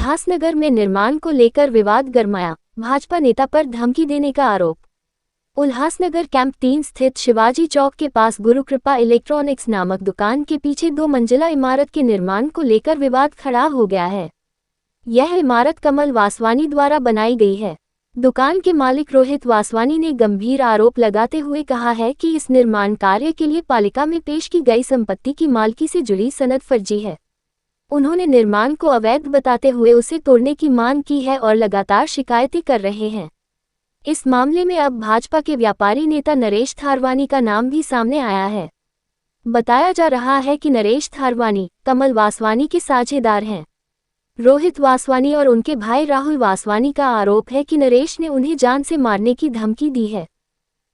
उल्लासनगर में निर्माण को लेकर विवाद गरमाया, भाजपा नेता पर धमकी देने का आरोप। उल्लासनगर कैंप 3 स्थित शिवाजी चौक के पास गुरुकृपा इलेक्ट्रॉनिक्स नामक दुकान के पीछे 2 मंजिला इमारत के निर्माण को लेकर विवाद खड़ा हो गया है। यह इमारत कमल वासवानी द्वारा बनाई गई है। दुकान के मालिक रोहित वासवानी ने गंभीर आरोप लगाते हुए कहा है कि इस निर्माण कार्य के लिए पालिका में पेश की गई संपत्ति की मालकी से जुड़ी सनद फर्जी है। उन्होंने निर्माण को अवैध बताते हुए उसे तोड़ने की मांग की है और लगातार शिकायतें कर रहे हैं। इस मामले में अब भाजपा के व्यापारी नेता नरेश थारवानी का नाम भी सामने आया है। बताया जा रहा है कि नरेश थारवानी कमल वासवानी के साझेदार हैं। रोहित वासवानी और उनके भाई राहुल वासवानी का आरोप है कि नरेश ने उन्हें जान से मारने की धमकी दी है।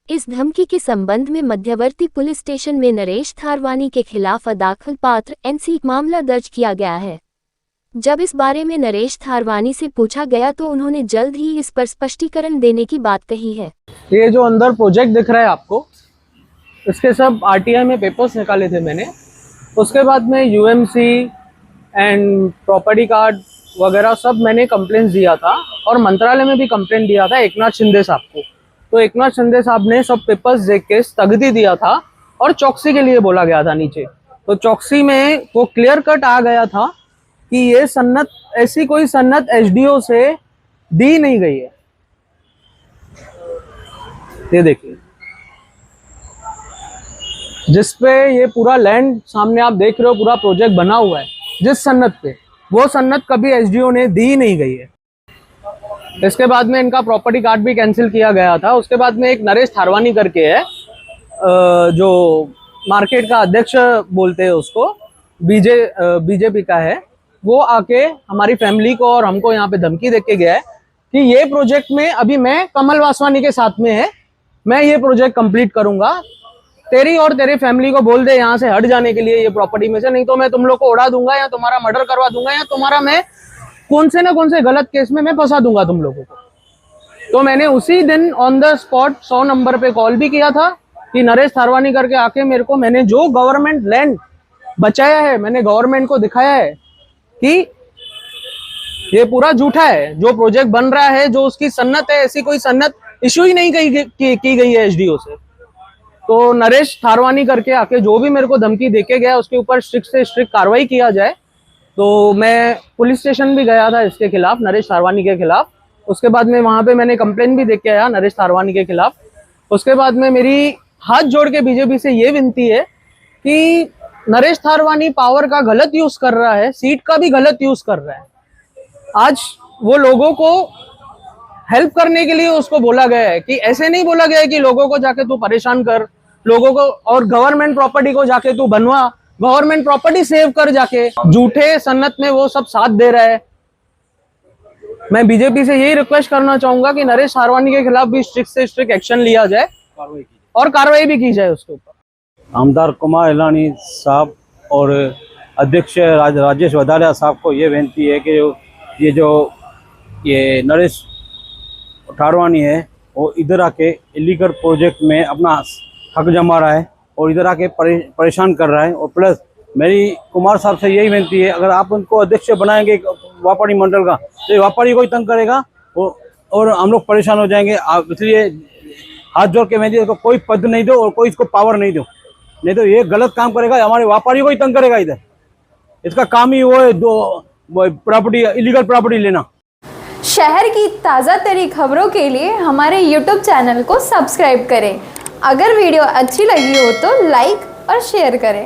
इस धमकी के संबंध में मध्यवर्ती पुलिस स्टेशन में नरेश थारवानी के खिलाफ अदाखल पात्र एनसी मामला दर्ज किया गया है। जब इस बारे में नरेश थारवानी से पूछा गया तो उन्होंने जल्द ही इस पर स्पष्टीकरण देने की बात कही है। ये जो अंदर प्रोजेक्ट दिख रहा है आपको, इसके सब आरटीआई में पेपर्स निकाले थे मैंने। उसके बाद में यूएमसी एंड प्रॉपर्टी कार्ड वगैरह सब मैंने कंप्लेंट्स दिया था और मंत्रालय में भी कंप्लेंट दिया था एकनाथ शिंदे साहब को। तो एकनाथ शिंदे साहब ने सब पेपर्स देख के स्थगिति दिया था और चौकसी के लिए बोला गया था नीचे। तो चौकसी में वो क्लियर कट आ गया था कि ये सन्नत, ऐसी कोई सन्नत एसडीओ से दी नहीं गई है। ये देखिए, जिसपे ये पूरा लैंड सामने आप देख रहे हो, पूरा प्रोजेक्ट बना हुआ है जिस सन्नत पे, वो सन्नत कभी एसडीओ ने दी नहीं गई है। इसके बाद में इनका प्रॉपर्टी कार्ड भी कैंसिल किया गया था। उसके बाद में एक नरेश थारवानी करके है, जो मार्केट का अध्यक्ष बोलते हैं उसको, बीजेपी का है, वो आके हमारी फैमिली को और हमको यहाँ पे धमकी देके गया है कि ये प्रोजेक्ट में अभी मैं कमल वासवानी के साथ में है, मैं ये प्रोजेक्ट कंप्लीट करूंगा, तेरी और तेरी फैमिली को बोल दे यहाँ से हट जाने के लिए ये प्रॉपर्टी में से, नहीं तो मैं तुम लोग को उड़ा दूंगा या तुम्हारा मर्डर करवा दूंगा या तुम्हारा मैं कौन से गलत केस में मैं फंसा दूंगा तुम लोगों को। तो मैंने उसी दिन ऑन द स्पॉट 100 नंबर पे कॉल भी किया था कि नरेश थारवानी करके आके मेरे को, मैंने जो गवर्नमेंट लैंड बचाया है मैंने गवर्नमेंट को दिखाया है कि ये पूरा झूठा है। जो प्रोजेक्ट बन रहा है, जो उसकी सन्नत है, ऐसी कोई सन्नत इशू ही नहीं की गई है एसडीओ से। तो नरेश थारवानी करके आके जो भी मेरे को धमकी देके गया उसके ऊपर स्ट्रिक्ट से स्ट्रिक्ट कार्रवाई किया जाए। तो मैं पुलिस स्टेशन भी गया था इसके खिलाफ, नरेश थारवानी के खिलाफ। उसके बाद में वहां पे मैंने कंप्लेन भी दे के आया नरेश थारवानी के खिलाफ। उसके बाद में मेरी हाथ जोड़ के बीजेपी से ये विनती है कि नरेश थारवानी पावर का गलत यूज कर रहा है, सीट का भी गलत यूज कर रहा है। आज वो लोगों को हेल्प करने के लिए उसको बोला गया है कि ऐसे नहीं बोला गया है कि लोगों को जाके तू परेशान कर, लोगों को और गवर्नमेंट प्रॉपर्टी को जाके तू बनवा, गवर्नमेंट प्रॉपर्टी सेव कर जाके। झूठे सन्नत में वो सब साथ दे रहा है। मैं बीजेपी से यही रिक्वेस्ट करना चाहूंगा कि नरेश थारवानी के खिलाफ भी स्ट्रिक्ट से स्ट्रिक्ट एक्शन लिया जाए और कार्रवाई भी की जाए उसके ऊपर। आमदार कुमार हिलानी साहब और अध्यक्ष राजेश वधारिया साहब को ये विनती है कि ये नरेश थारवानी है वो इधर आके इलीगल प्रोजेक्ट में अपना हक जमा रहा है और इधर आके परेशान कर रहा है। और प्लस मेरी कुमार साहब से यही विनती है, अगर आप उनको अध्यक्ष बनाएंगे व्यापारी मंडल का तो ये व्यापारी को ही तंग करेगा और हम लोग परेशान हो जाएंगे। इसलिए हाथ जोड़ के विनती है, कोई पद नहीं दो और कोई इसको पावर नहीं दो, नहीं तो ये गलत काम करेगा, हमारे व्यापारी को ही तंग करेगा। इधर इसका काम ही वो है, प्रॉपर्टी, इलीगल प्रॉपर्टी लेना। शहर की ताज़ा तरीन खबरों के लिए हमारे YouTube चैनल को सब्सक्राइब करें। अगर वीडियो अच्छी लगी हो तो लाइक और शेयर करें।